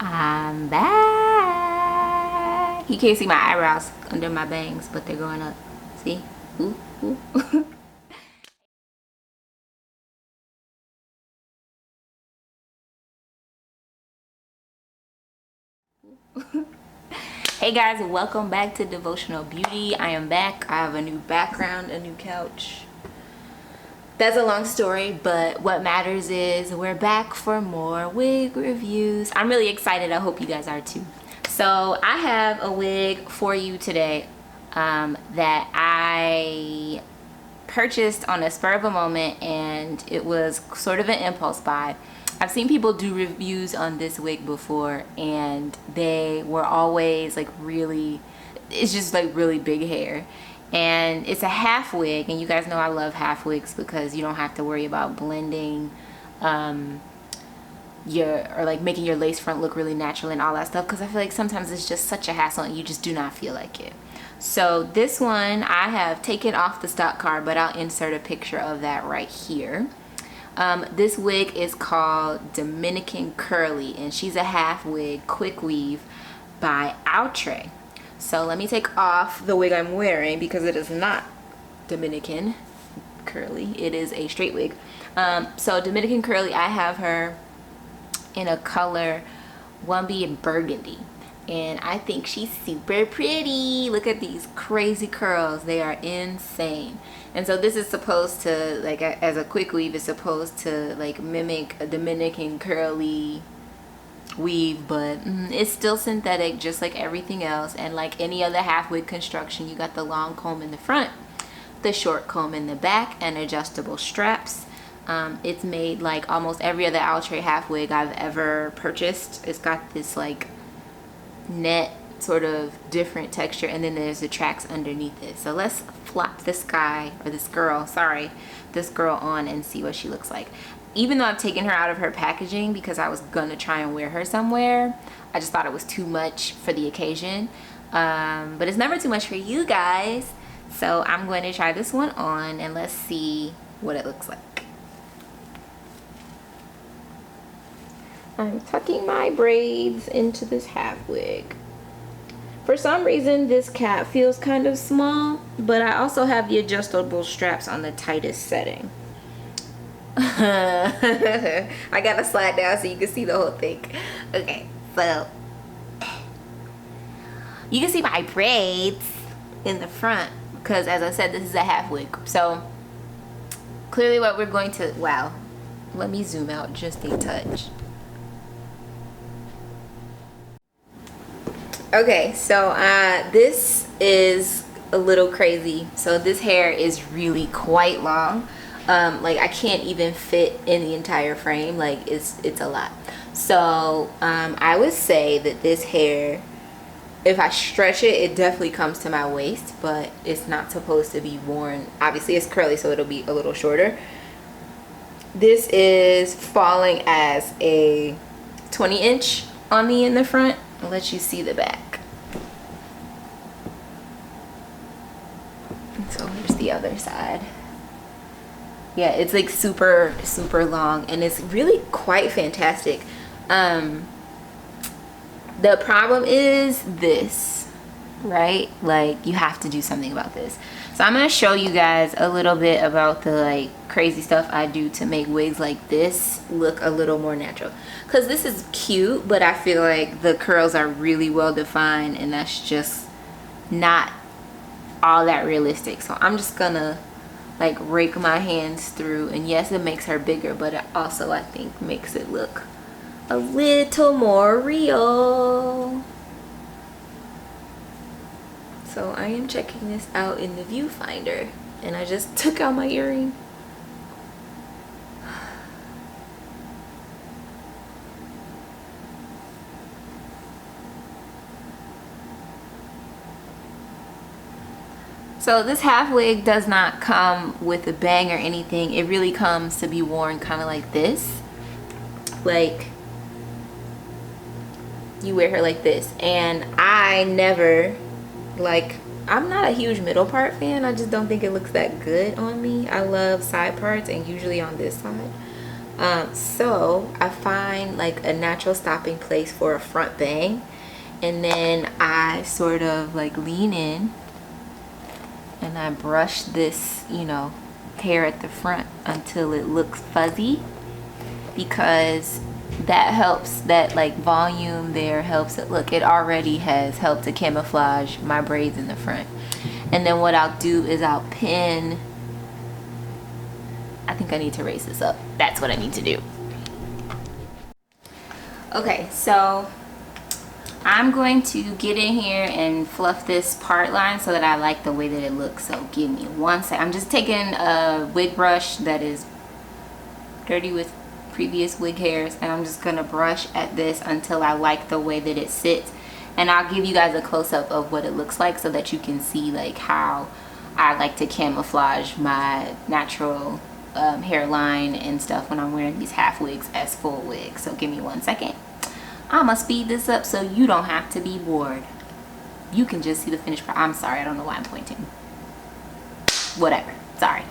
I'm back. You can't see my eyebrows under my bangs, but they're going up. See? Ooh, ooh. Hey guys, welcome back to Devotional Beauty. I am back. I have a new background, a new couch. That's a long story, but what matters is we're back for more wig reviews. I'm really excited. I hope you guys are too. So I have a wig for you today that I purchased on a spur of a moment, and it was sort of an impulse buy. I've seen people do reviews on this wig before, and they were always like really, it's just like really big hair. And it's a half wig, and you guys know I love half wigs because you don't have to worry about blending or like making your lace front look really natural and all that stuff, because I feel like sometimes it's just such a hassle and you just do not feel like it. So this one I have taken off the stock card, but I'll insert a picture of that right here. This wig is called Dominican Curly, and she's a half wig quick weave by Outre. So let me take off the wig I'm wearing because it is not Dominican Curly. It is a straight wig. So Dominican Curly, I have her in a color Wumby and Burgundy. And I think she's super pretty. Look at these crazy curls. They are insane. And so this is supposed to, like, as a quick weave, is supposed to like mimic a Dominican curly weave, but it's still synthetic just like everything else. And like any other half wig construction, you got the long comb in the front, the short comb in the back, and adjustable straps. It's made like almost every other Outre half wig I've ever purchased. It's got this like net sort of different texture, and then there's the tracks underneath it. So let's flop this guy, or this girl, sorry, this girl on and see what she looks like. Even though I've taken her out of her packaging because I was gonna try and wear her somewhere, I just thought it was too much for the occasion. But it's never too much for you guys. So I'm going to try this one on and let's see what it looks like. I'm tucking my braids into this half wig. For some reason, this cap feels kind of small, but I also have the adjustable straps on the tightest setting. I gotta slide down so you can see the whole thing. Okay, so you can see my braids in the front because, as I said, this is a half wig. So clearly what we're going to, wow, let me zoom out just a touch. Okay, so this is a little crazy. So this hair is really quite long. Like I can't even fit in the entire frame. Like it's a lot. So I would say that this hair, if I stretch it, it definitely comes to my waist, but it's not supposed to be worn. Obviously it's curly, so it'll be a little shorter. This is falling as a 20-inch on me in the front. I'll let you see the back. So here's the other side. Yeah, it's like super long, and it's really quite fantastic. The problem is this, right? Like you have to do something about this. So I'm gonna show you guys a little bit about the like crazy stuff I do to make wigs like this look a little more natural. Cause this is cute, but I feel like the curls are really well defined, and that's just not all that realistic. So I'm just gonna like rake my hands through, and yes, it makes her bigger, but it also I think makes it look a little more real. So I am checking this out in the viewfinder, and I just took out my earring. So this half wig does not come with a bang or anything. It really comes to be worn kind of like this. Like you wear her like this. And I never, like, I'm not a huge middle part fan. I just don't think it looks that good on me. I love side parts, and usually on this side. So I find like a natural stopping place for a front bang, and then I sort of like lean in and I brush this, you know, hair at the front until it looks fuzzy, because that helps, that like volume there helps it look, it already has helped to camouflage my braids in the front. And then what I'll do is I'll pin, I think I need to raise this up, that's what I need to do. Okay, so I'm going to get in here and fluff this part line so that I like the way that it looks. So give me one sec. I'm just taking a wig brush that is dirty with previous wig hairs, and I'm just gonna brush at this until I like the way that it sits. And I'll give you guys a close-up of what it looks like so that you can see like how I like to camouflage my natural hairline and stuff when I'm wearing these half wigs as full wigs. So give me one second. I'm gonna speed this up so you don't have to be bored. You can just see the finished product. I'm sorry, I don't know why I'm pointing. Whatever, sorry.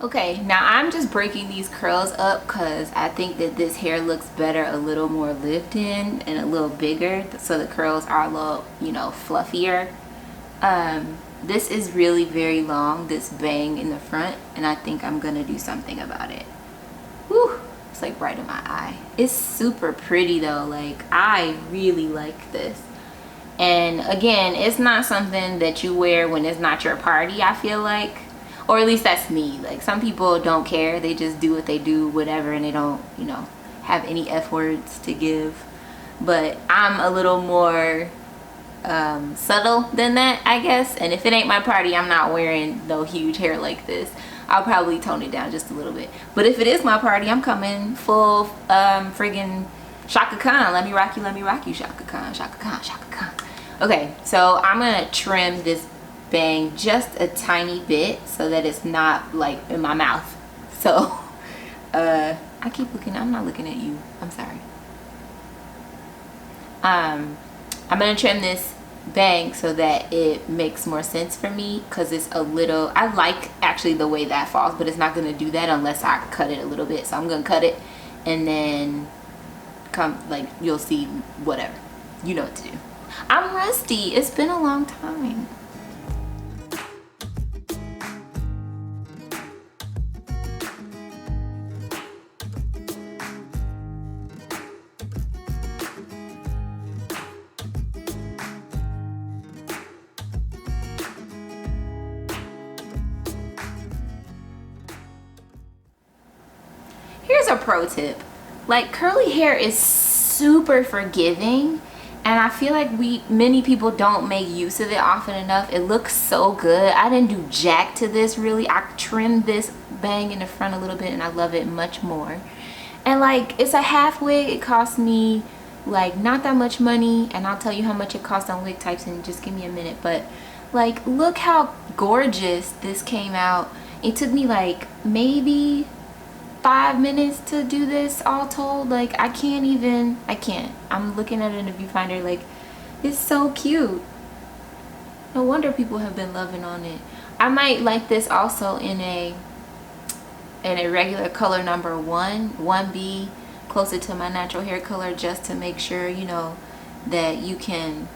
Okay, now I'm just breaking these curls up because I think that this hair looks better a little more lived in and a little bigger, so the curls are a little, you know, fluffier. This is really very long, this bang in the front, and I think I'm gonna do something about it. Whew, it's like right in my eye. It's super pretty though, like I really like this. And again, it's not something that you wear when it's not your party, I feel like. Or at least that's me. Like some people don't care, they just do what they do, whatever, and they don't, you know, have any F words to give. But I'm a little more subtle than that, I guess. And if it ain't my party, I'm not wearing no huge hair like this. I'll probably tone it down just a little bit. But if it is my party, I'm coming full friggin' Shaka Khan. Let me rock you, Shaka Khan, Shaka Khan, Shaka Khan. Okay, so I'm gonna trim this bang just a tiny bit so that it's not like in my mouth. So I keep looking, I'm not looking at you, I'm sorry. I'm gonna trim this bang so that it makes more sense for me, because it's a little, I like actually the way that falls, but it's not gonna do that unless I cut it a little bit. So I'm gonna cut it and then come, like, you'll see, whatever, you know what to do. I'm rusty, it's been a long time. Here's a pro tip. Like, curly hair is super forgiving, and I feel like many people don't make use of it often enough. It looks so good. I didn't do jack to this really. I trimmed this bang in the front a little bit and I love it much more. And like, it's a half wig. It cost me like not that much money, and I'll tell you how much it cost on wig types in just give me a minute. But like, look how gorgeous this came out. It took me like maybe 5 minutes to do this all told. Like, I can't. I'm looking at it in the viewfinder, like, it's so cute. No wonder people have been loving on it. I might like this also in a regular color number 1B, closer to my natural hair color, just to make sure, you know, that you can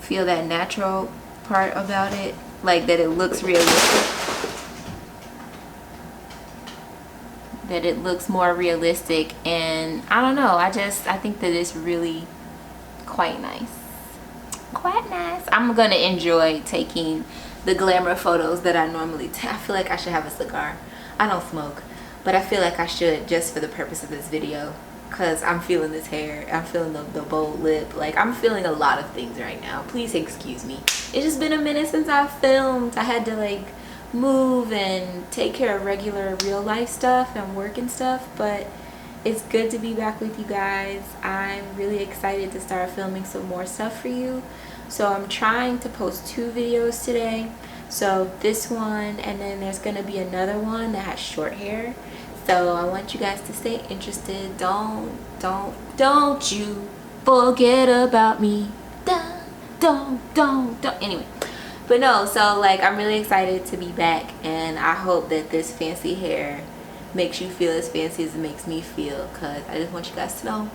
feel that natural part about it, like that it looks realistic. That it looks more realistic, and I don't know, I think that it's really quite nice. I'm gonna enjoy taking the glamour photos that I normally take. I feel like I should have a cigar. I don't smoke, but I feel like I should, just for the purpose of this video, because I'm feeling this hair. I'm feeling the bold lip. Like, I'm feeling a lot of things right now. Please excuse me. It's just been a minute since I filmed. I had to like move and take care of regular real life stuff and work and stuff, but it's good to be back with you guys. I'm really excited to start filming some more stuff for you. So I'm trying to post 2 videos today. So this one, and then there's gonna be another one that has short hair. So I want you guys to stay interested. Don't you forget about me. Don't. Anyway, but no, so like, I'm really excited to be back, and I hope that this fancy hair makes you feel as fancy as it makes me feel, because I just want you guys to know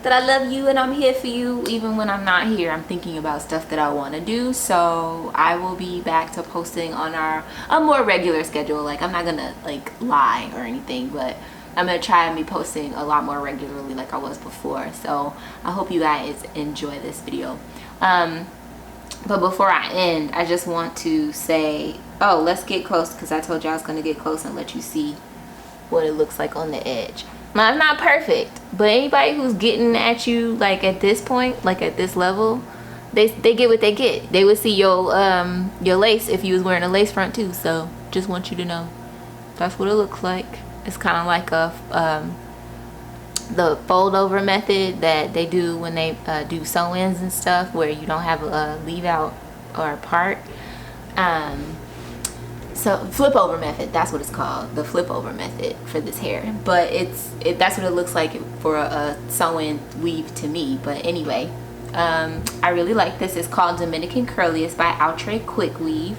that I love you and I'm here for you. Even when I'm not here, I'm thinking about stuff that I want to do. So I will be back to posting on a more regular schedule. Like, I'm not gonna like lie or anything, but I'm gonna try and be posting a lot more regularly like I was before. So I hope you guys enjoy this video. But before I end, I just want to say, oh, let's get close, because I told you I was gonna get close and let you see what it looks like on the edge. Now, it's not perfect, but anybody who's getting at you like at this point, like at this level, they get what they get. They would see your lace if you was wearing a lace front too. So just want you to know that's what it looks like. It's kind of like the fold over method that they do when they do sew-ins and stuff, where you don't have a leave out or a part. So flip over method, that's what it's called, the flip over method for this hair. But that's what it looks like for a sew-in weave to me. But anyway, I really like this. It's called Dominican Curly. It's by Outre Quick Weave,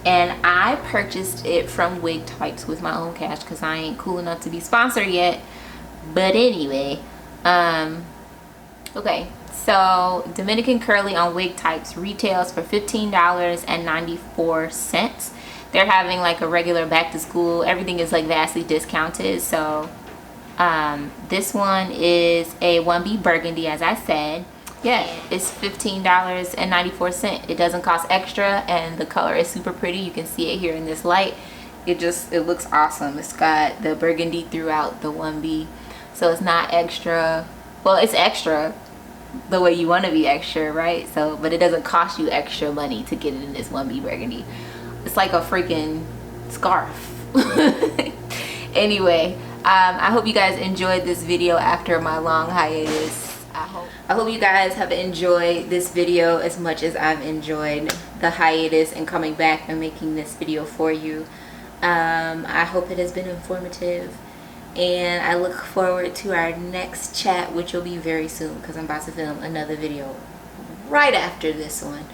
and I purchased it from Wig Types with my own cash, because I ain't cool enough to be sponsored yet. But anyway, okay, so Dominican Curly on Wig Types retails for $15.94. They're having like a regular back to school. Everything is like vastly discounted. So this one is a 1B burgundy, as I said. Yeah, it's $15.94. It doesn't cost extra, and the color is super pretty. You can see it here in this light. It looks awesome. It's got the burgundy throughout the 1B. So it's not extra. Well, it's extra the way you want to be extra, right? So, but it doesn't cost you extra money to get it in this 1B burgundy. It's like a freaking scarf. Anyway, I hope you guys enjoyed this video after my long hiatus. I hope you guys have enjoyed this video as much as I've enjoyed the hiatus and coming back and making this video for you. I hope it has been informative, and I look forward to our next chat, which will be very soon, because I'm about to film another video right after this one.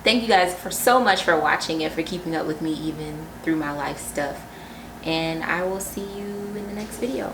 Thank you guys so much for watching and for keeping up with me even through my life stuff, and I will see you in the next video.